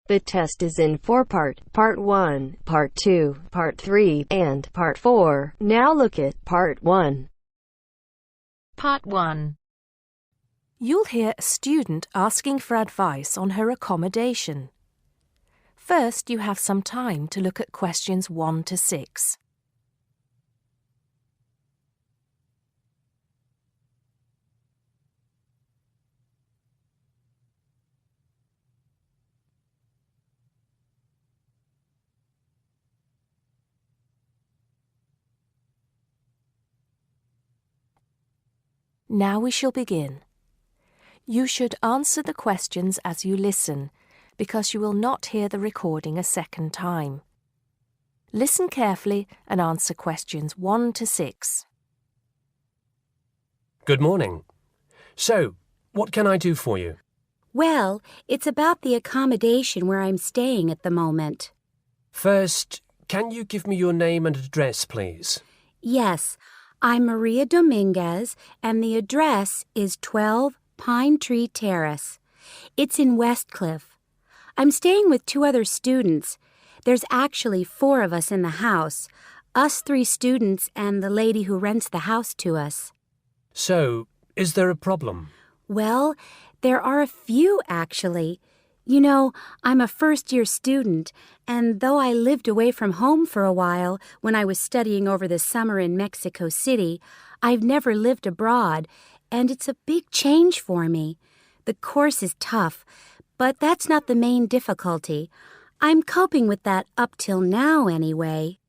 The test is in 4-part, Part 1, Part 2, Part 3, and Part 4. Now look at Part 1. Part 1. You'll hear a student asking for advice on her accommodation. First, you have some time to look at questions 1 to 6. Now we shall begin. You should answer the questions as you listen, because you will not hear the recording a second time. Listen carefully and answer questions 1 to 6. Good morning. So, what can I do for you? Well, it's about the accommodation where I'm staying at the moment. First, can you give me your name and address, please? Yes, I'm Maria Dominguez, and the address is 12 Pine Tree Terrace. It's in Westcliff. I'm staying with 2 other students. There's actually 4 of us in the house, us 3 students and the lady who rents the house to us. So, is there a problem? Well, there are a few, actually. You know, I'm a first-year student, and though I lived away from home for a while when I was studying over the summer in Mexico City, I've never lived abroad, and it's a big change for me. The course is tough, but that's not the main difficulty. I'm coping with that up till now, anyway.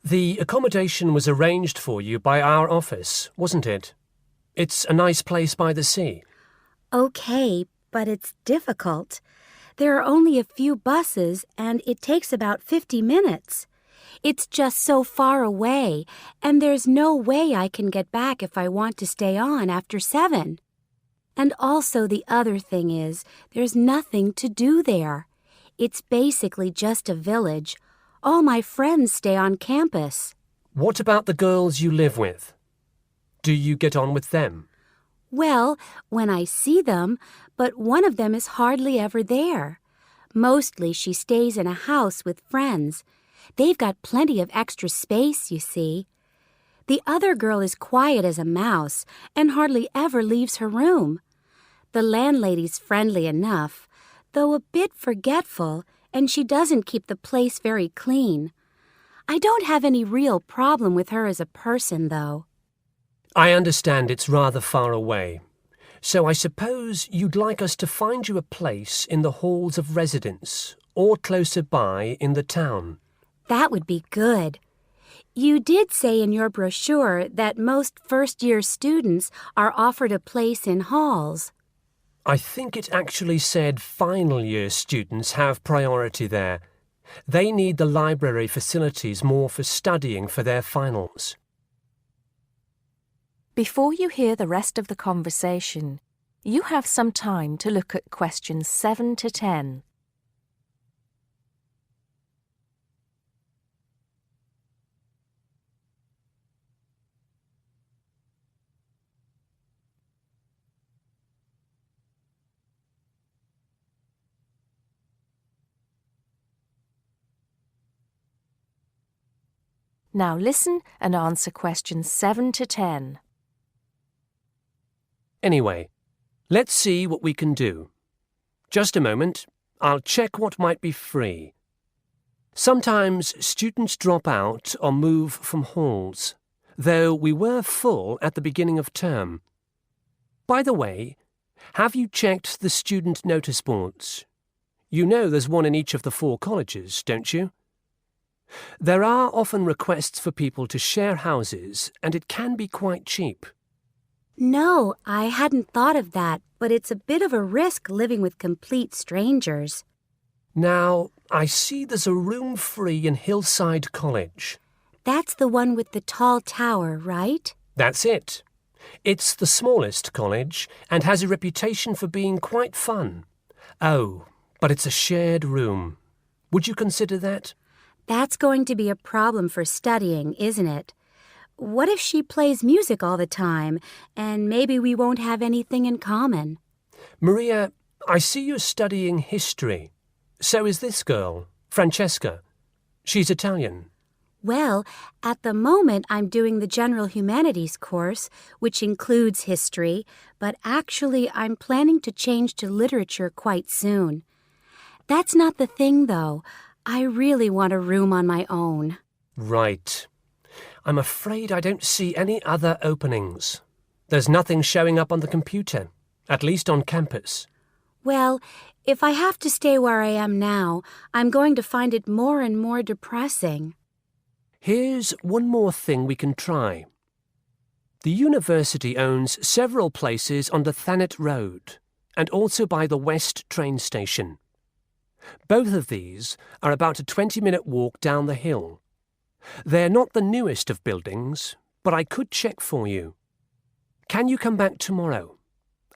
The accommodation was arranged for you by our office, wasn't it? It's a nice place by the sea. Okay, but it's difficult. There are only a few buses, and it takes about 50 minutes. It's just so far away, and there's no way I can get back if I want to stay on after 7. And also the other thing is, there's nothing to do there. It's basically just a village. All my friends stay on campus. What about the girls you live with? Do you get on with them? Well, when I see them, but one of them is hardly ever there. Mostly she stays in a house with friends. They've got plenty of extra space, you see. The other girl is quiet as a mouse and hardly ever leaves her room. The landlady's friendly enough, though a bit forgetful, and she doesn't keep the place very clean. I don't have any real problem with her as a person, though. I understand it's rather far away, so I suppose you'd like us to find you a place in the halls of residence or closer by in the town. That would be good. You did say in your brochure that most first-year students are offered a place in halls. I think it actually said final-year students have priority there. They need the library facilities more for studying for their finals. Before you hear the rest of the conversation, you have some time to look at questions 7 to 10. Now listen and answer questions 7 to 10. Anyway, let's see what we can do. Just a moment, I'll check what might be free. Sometimes students drop out or move from halls, though we were full at the beginning of term. By the way, have you checked the student notice boards? You know there's one in each of the 4 colleges, don't you? There are often requests for people to share houses, and it can be quite cheap. No, I hadn't thought of that, but it's a bit of a risk living with complete strangers. Now, I see there's a room free in Hillside College. That's the one with the tall tower, right? That's it. It's the smallest college and has a reputation for being quite fun. Oh, but it's a shared room. Would you consider that? That's going to be a problem for studying, isn't it? What if she plays music all the time, and maybe we won't have anything in common? Maria, I see you're studying history. So is this girl, Francesca. She's Italian. Well, at the moment I'm doing the General Humanities course, which includes history, but actually I'm planning to change to literature quite soon. That's not the thing, though. I really want a room on my own. Right. I'm afraid I don't see any other openings. There's nothing showing up on the computer, at least on campus. Well, if I have to stay where I am now, I'm going to find it more and more depressing. Here's one more thing we can try. The university owns several places on the Thanet Road and also by the West train station. Both of these are about a 20-minute walk down the hill. They're not the newest of buildings, but I could check for you. Can you come back tomorrow?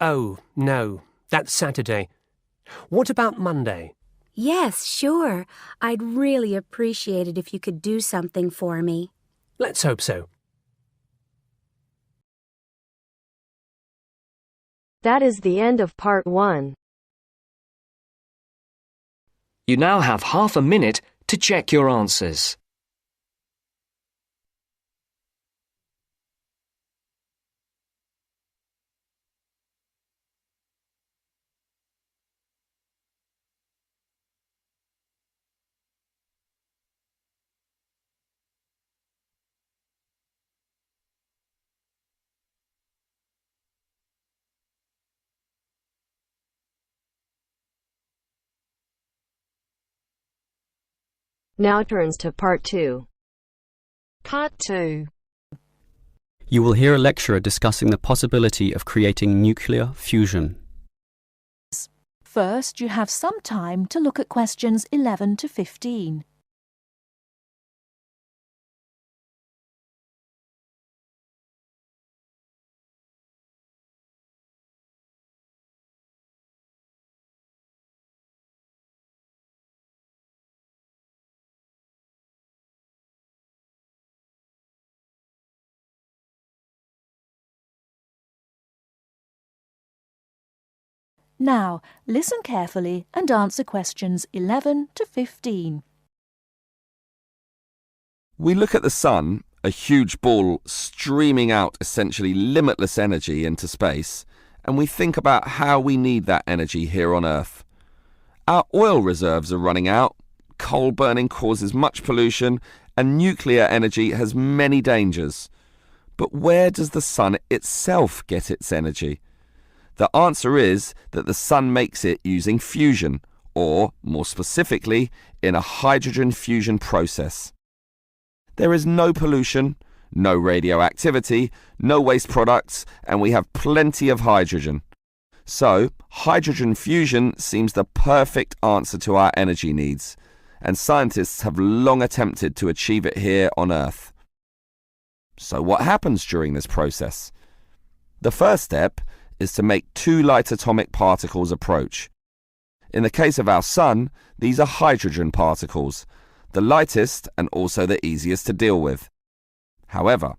Oh, no, that's Saturday. What about Monday? Yes, sure. I'd really appreciate it if you could do something for me. Let's hope so. That is the end of part 1. You now have half a minute to check your answers. Now turns to part 2. Part 2. You will hear a lecturer discussing the possibility of creating nuclear fusion. First, you have some time to look at questions 11 to 15. Now, listen carefully and answer questions 11 to 15. We look at the sun, a huge ball streaming out essentially limitless energy into space, and we think about how we need that energy here on Earth. Our oil reserves are running out, coal burning causes much pollution, and nuclear energy has many dangers. But where does the sun itself get its energy? The answer is that the sun makes it using fusion, or, more specifically, in a hydrogen fusion process. There is no pollution, no radioactivity, no waste products, and we have plenty of hydrogen. So, hydrogen fusion seems the perfect answer to our energy needs, and scientists have long attempted to achieve it here on Earth. So what happens during this process? The first step is to make two light atomic particles approach. In the case of our sun, these are hydrogen particles, the lightest and also the easiest to deal with. However,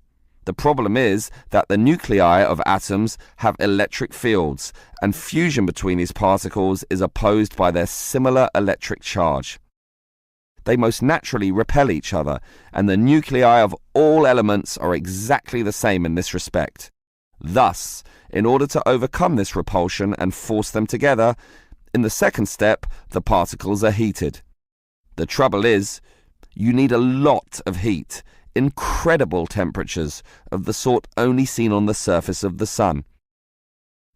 the problem is that the nuclei of atoms have electric fields, and fusion between these particles is opposed by their similar electric charge. They most naturally repel each other, and the nuclei of all elements are exactly the same in this respect. Thus, in order to overcome this repulsion and force them together, in the second step, the particles are heated. The trouble is, you need a lot of heat, incredible temperatures of the sort only seen on the surface of the sun.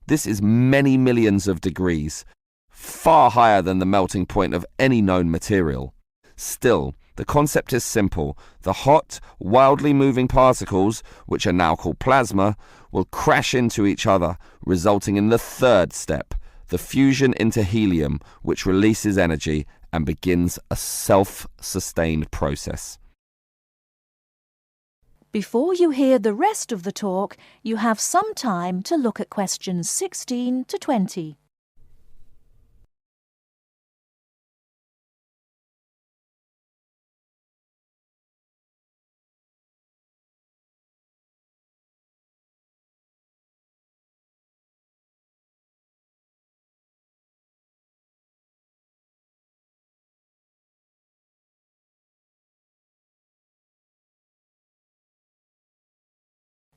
This is many millions of degrees, far higher than the melting point of any known material. Still, the concept is simple. The hot, wildly moving particles, which are now called plasma, will crash into each other, resulting in the third step, the fusion into helium, which releases energy and begins a self-sustained process. Before you hear the rest of the talk, you have some time to look at questions 16 to 20.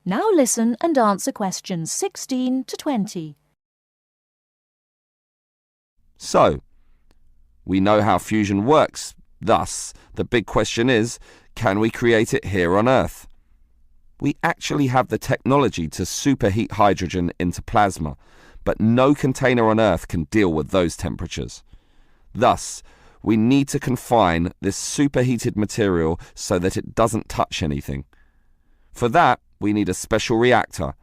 Now listen and answer questions 16 to 20. So, we know how fusion works. Thus, the big question is, can we create it here on Earth? We actually have the technology to superheat hydrogen into plasma, but no container on Earth can deal with those temperatures. Thus, we need to confine this superheated material so that it doesn't touch anything. For that, we need a special reactor,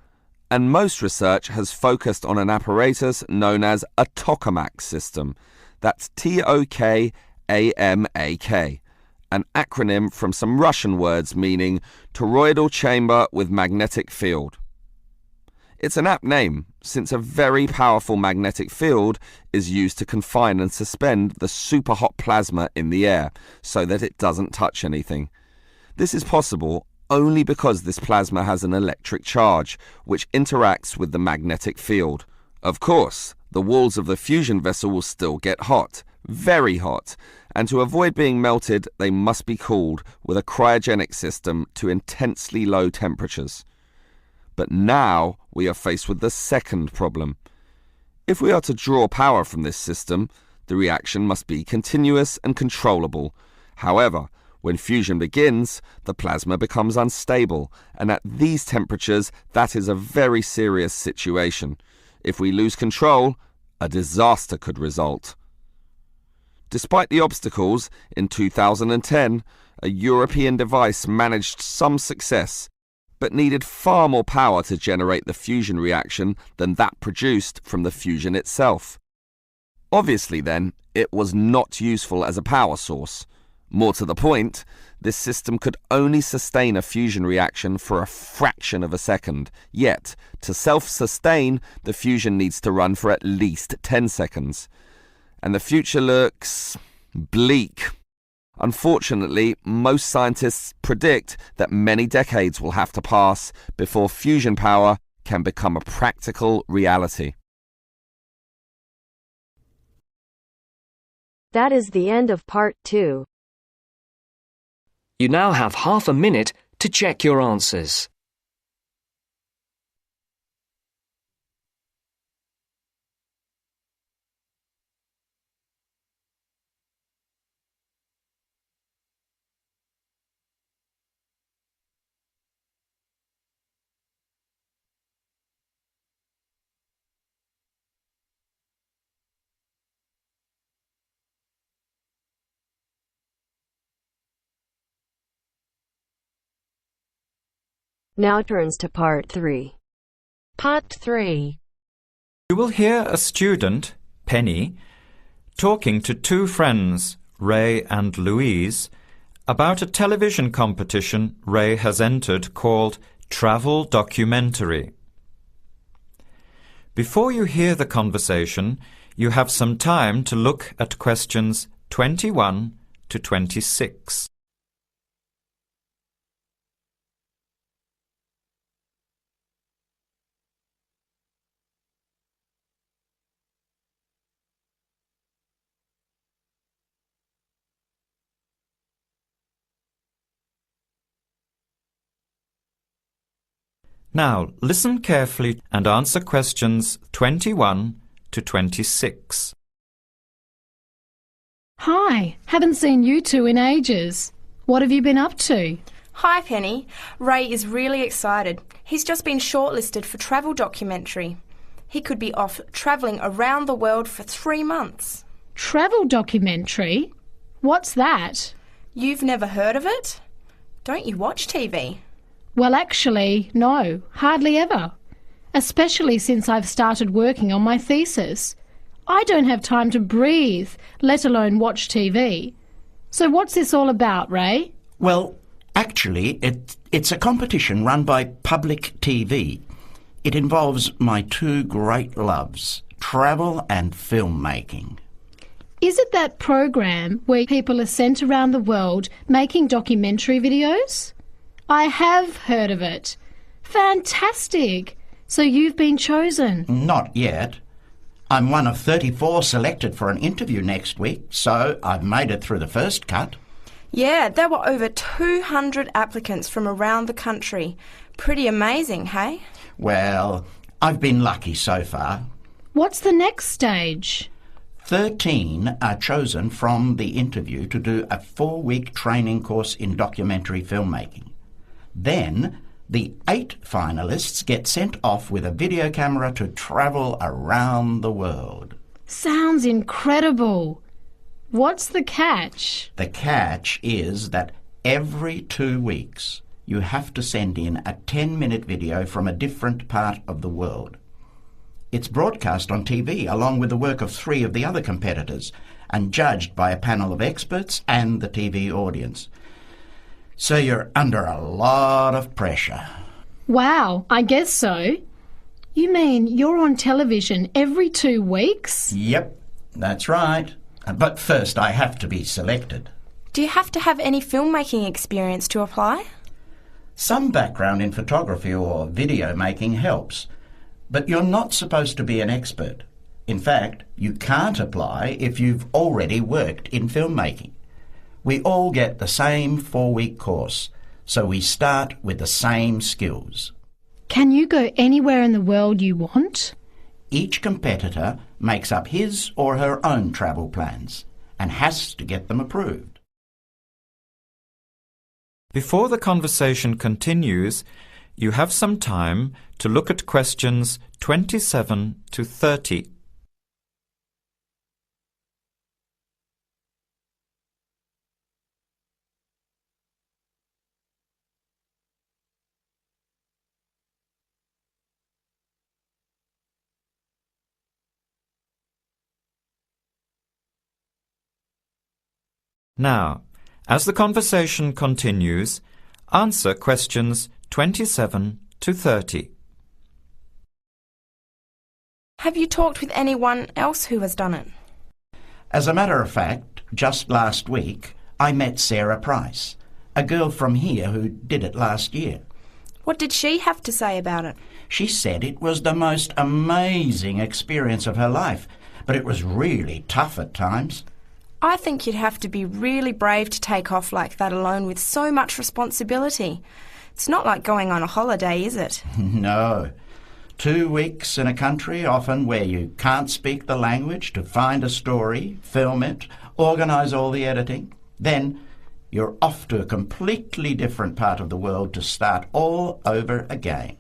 and most research has focused on an apparatus known as a tokamak system. That's Tokamak, an acronym from some Russian words meaning toroidal chamber with magnetic field. It's an apt name, since a very powerful magnetic field is used to confine and suspend the superhot plasma in the air so that it doesn't touch anything. This is possible only because this plasma has an electric charge, which interacts with the magnetic field. Of course, the walls of the fusion vessel will still get hot, very hot, and to avoid being melted, they must be cooled with a cryogenic system to intensely low temperatures. But now we are faced with the second problem. If we are to draw power from this system, the reaction must be continuous and controllable. However, when fusion begins, the plasma becomes unstable, and at these temperatures, that is a very serious situation. If we lose control, a disaster could result. Despite the obstacles, in 2010, a European device managed some success, but needed far more power to generate the fusion reaction than that produced from the fusion itself. Obviously then, it was not useful as a power source. More to the point, this system could only sustain a fusion reaction for a fraction of a second, yet, to self-sustain, the fusion needs to run for at least 10 seconds. And the future looks bleak. Unfortunately, most scientists predict that many decades will have to pass before fusion power can become a practical reality. That is the end of part 2. You now have half a minute to check your answers. Now turns to part 3. Part 3. You will hear a student, Penny, talking to two friends, Ray and Louise, about a television competition Ray has entered called Travel Documentary. Before you hear the conversation, you have some time to look at questions 21 to 26. Now, listen carefully and answer questions 21 to 26. Hi, haven't seen you two in ages. What have you been up to? Hi, Penny. Ray is really excited. He's just been shortlisted for Travel Documentary. He could be off travelling around the world for 3 months. Travel Documentary? What's that? You've never heard of it? Don't you watch TV? Well, actually, no, hardly ever. Especially since I've started working on my thesis. I don't have time to breathe, let alone watch TV. So what's this all about, Ray? Well, actually, it's a competition run by public TV. It involves my two great loves, travel and filmmaking. Is it that program where people are sent around the world making documentary videos? I have heard of it. Fantastic! So you've been chosen? Not yet. I'm one of 34 selected for an interview next week, so I've made it through the first cut. Yeah, there were over 200 applicants from around the country. Pretty amazing, hey? Well, I've been lucky so far. What's the next stage? 13 are chosen from the interview to do a 4-week training course in documentary filmmaking. Then, the 8 finalists get sent off with a video camera to travel around the world. Sounds incredible. What's the catch? The catch is that every 2 weeks you have to send in a 10-minute video from a different part of the world. It's broadcast on TV along with the work of 3 of the other competitors and judged by a panel of experts and the TV audience. So you're under a lot of pressure. Wow, I guess so. You mean you're on television every 2 weeks? Yep, that's right. But first I have to be selected. Do you have to have any filmmaking experience to apply? Some background in photography or video making helps, but you're not supposed to be an expert. In fact, you can't apply if you've already worked in filmmaking. We all get the same 4-week course, so we start with the same skills. Can you go anywhere in the world you want? Each competitor makes up his or her own travel plans and has to get them approved. Before the conversation continues, you have some time to look at questions 27 to 30. Now, as the conversation continues, answer questions 27 to 30. Have you talked with anyone else who has done it? As a matter of fact, just last week I met Sarah Price, a girl from here who did it last year. What did she have to say about it? She said it was the most amazing experience of her life, but it was really tough at times. I think you'd have to be really brave to take off like that alone with so much responsibility. It's not like going on a holiday, is it? No. 2 weeks in a country often where you can't speak the language to find a story, film it, organise all the editing. Then you're off to a completely different part of the world to start all over again.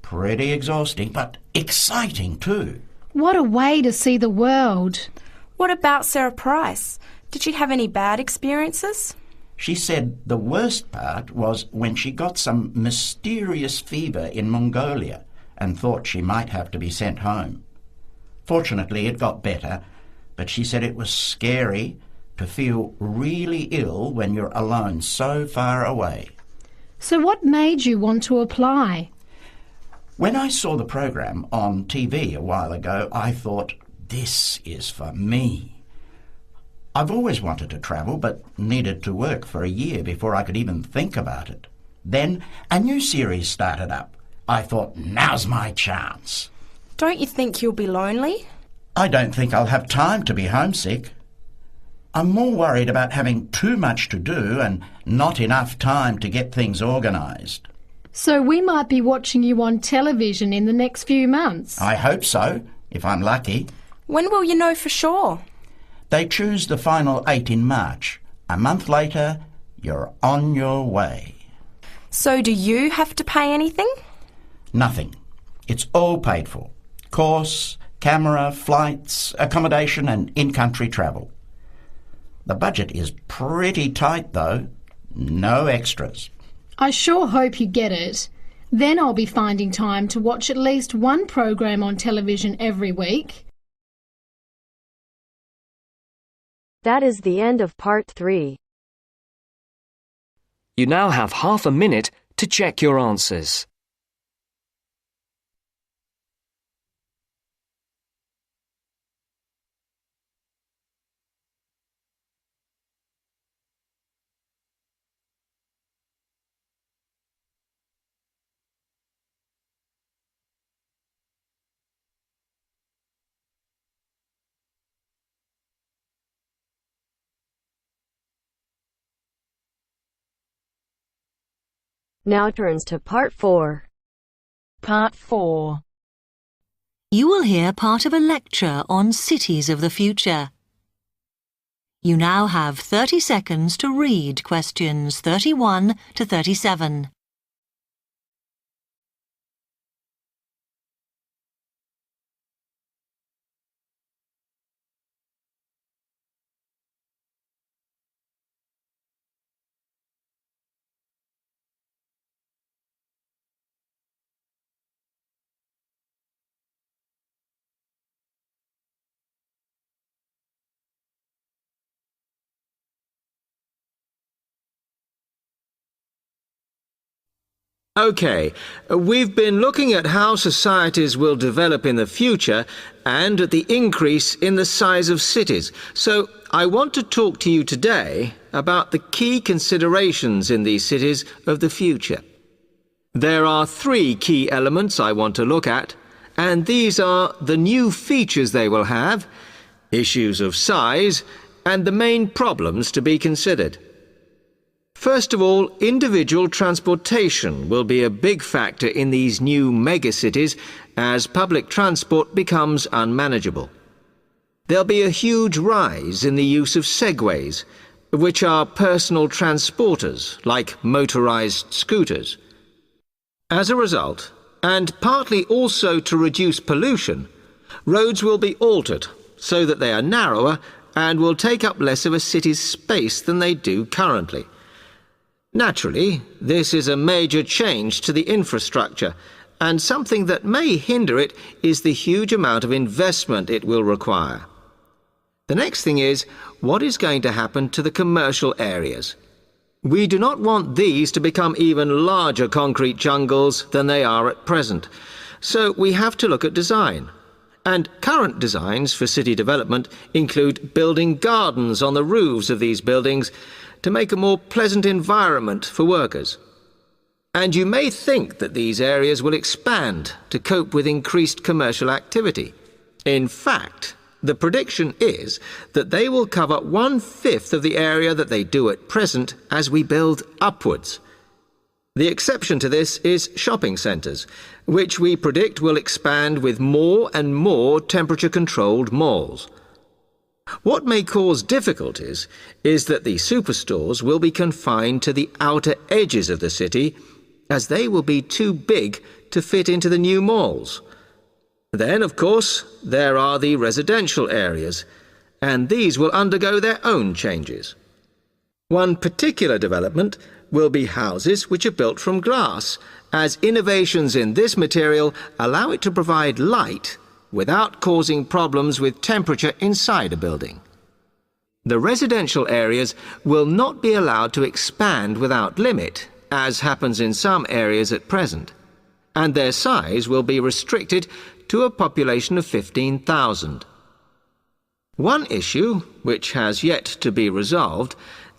Pretty exhausting, but exciting too. What a way to see the world. What about Sarah Price? Did she have any bad experiences? She said the worst part was when she got some mysterious fever in Mongolia and thought she might have to be sent home. Fortunately, it got better, but she said it was scary to feel really ill when you're alone so far away. So what made you want to apply? When I saw the program on TV a while ago, I thought, this is for me. I've always wanted to travel, but needed to work for a year before I could even think about it. Then a new series started up. I thought, now's my chance. Don't you think you'll be lonely? I don't think I'll have time to be homesick. I'm more worried about having too much to do and not enough time to get things organised. So we might be watching you on television in the next few months. I hope so, if I'm lucky. When will you know for sure? They choose the final 8 in March. A month later, you're on your way. So do you have to pay anything? Nothing. It's all paid for. Course, camera, flights, accommodation and in-country travel. The budget is pretty tight though. No extras. I sure hope you get it. Then I'll be finding time to watch at least one program on television every week. That is the end of part 3. You now have half a minute to check your answers. Now turns to Part 4. Part 4. You will hear part of a lecture on cities of the future. You now have 30 seconds to read questions 31 to 37. OK, we've been looking at how societies will develop in the future and at the increase in the size of cities. So I want to talk to you today about the key considerations in these cities of the future. There are 3 key elements I want to look at, and these are the new features they will have, issues of size, and the main problems to be considered. First of all, individual transportation will be a big factor in these new megacities as public transport becomes unmanageable. There'll be a huge rise in the use of segways, which are personal transporters like motorized scooters. As a result, and partly also to reduce pollution, roads will be altered so that they are narrower and will take up less of a city's space than they do currently. Naturally, this is a major change to the infrastructure, and something that may hinder it is the huge amount of investment it will require. The next thing is, what is going to happen to the commercial areas? We do not want these to become even larger concrete jungles than they are at present, so we have to look at design. And current designs for city development include building gardens on the roofs of these buildings to make a more pleasant environment for workers. And you may think that these areas will expand to cope with increased commercial activity. In fact, the prediction is that they will cover 1/5 of the area that they do at present as we build upwards. The exception to this is shopping centres, which we predict will expand with more and more temperature-controlled malls. What may cause difficulties is that the superstores will be confined to the outer edges of the city, as they will be too big to fit into the new malls. Then, of course, there are the residential areas, and these will undergo their own changes. One particular development will be houses which are built from glass, as innovations in this material allow it to provide light without causing problems with temperature inside a building. The residential areas will not be allowed to expand without limit, as happens in some areas at present, and their size will be restricted to a population of 15,000. One issue, which has yet to be resolved,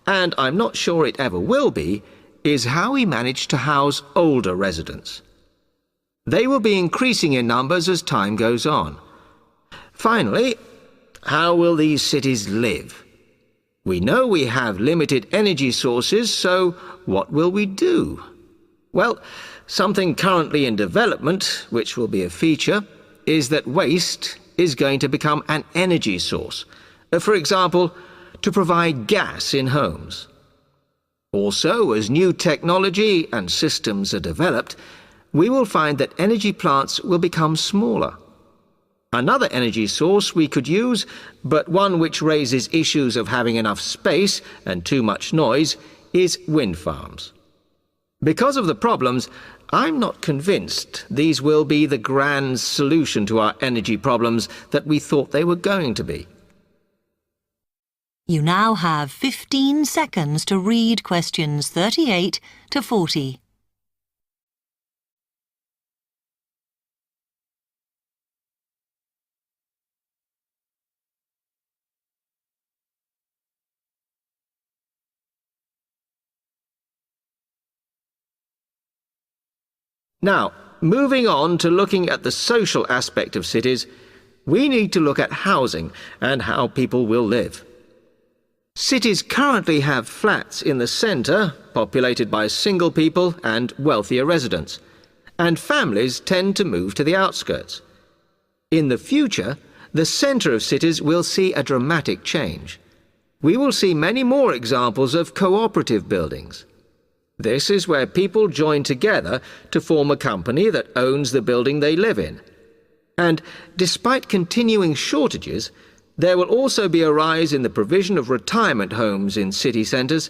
and I'm not sure it ever will be, is how we manage to house older residents. They will be increasing in numbers as time goes on. Finally, how will these cities live? We know we have limited energy sources, so what will we do? Well, something currently in development, which will be a feature, is that waste is going to become an energy source. For example, to provide gas in homes. Also, as new technology and systems are developed, we will find that energy plants will become smaller. Another energy source we could use, but one which raises issues of having enough space and too much noise, is wind farms. Because of the problems, I'm not convinced these will be the grand solution to our energy problems that we thought they were going to be. You now have 15 seconds to read questions 38 to 40. Now, moving on to looking at the social aspect of cities, we need to look at housing and how people will live. Cities currently have flats in the centre, populated by single people and wealthier residents, and families tend to move to the outskirts. In the future, the centre of cities will see a dramatic change. We will see many more examples of cooperative buildings. This is where people join together to form a company that owns the building they live in. And despite continuing shortages, there will also be a rise in the provision of retirement homes in city centres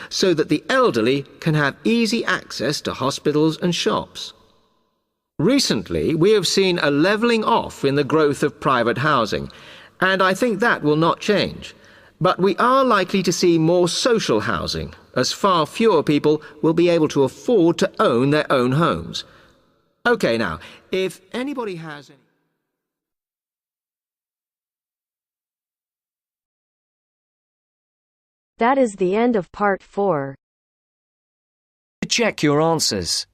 so that the elderly can have easy access to hospitals and shops. Recently, we have seen a levelling off in the growth of private housing, and I think that will not change. But we are likely to see more social housing, as far fewer people will be able to afford to own their own homes. OK, now, if anybody has any... That is the end of part 4. To check your answers,